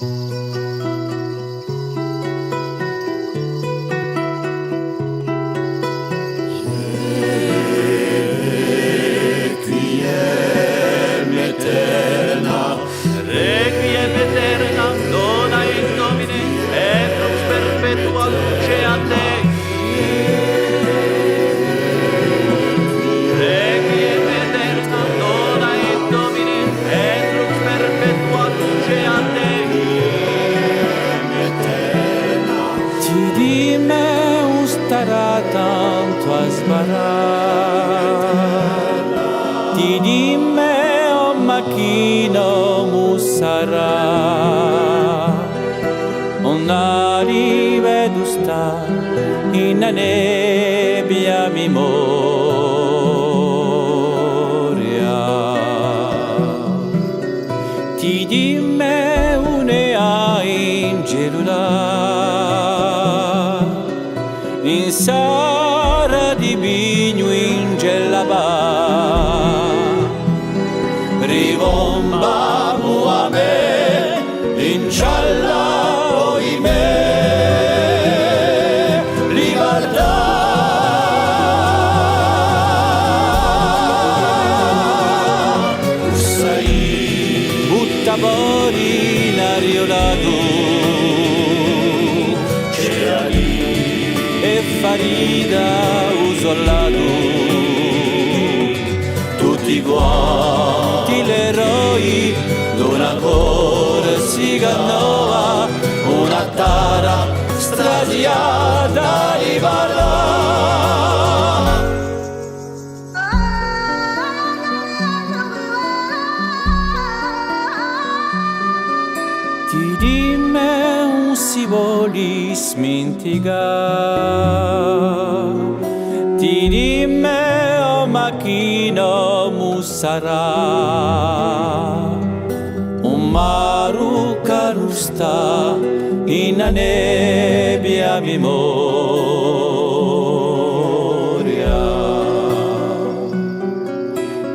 Requiem eterna, dona in nomine, et lux perpetua luce a te. Requiem eterna, dona in nomine, et lux perpetua luce a te. Ti di me un starà tanto a sbarar, ti di me un macchino musarà, una rivedu sta in nebbia mi moria. Ti di me un'ea angelo là, in sara di vigno in gelaba, rivomba muame in cialla oime, libertà. Ussai butta fuori l'ariolato, e farida usollato, tutti quanti l'eroi d'una corsica nuova, una tara strasiata di balla. Ti di me un si voli smintigar, ti di me o macchino musarà, un maru carusta in nebbia mi moria.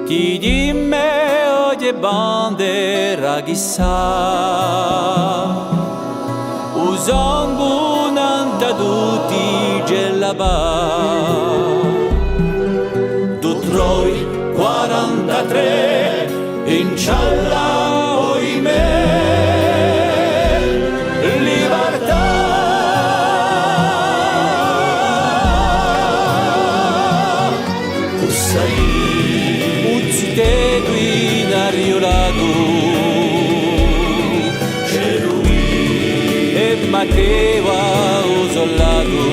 Ti di me oye bandera chissà, usando nantaduti gelaba, tu troi 43 in cialla oime, libertà. Tu sei uzzite in ariolato, Mateva usollato,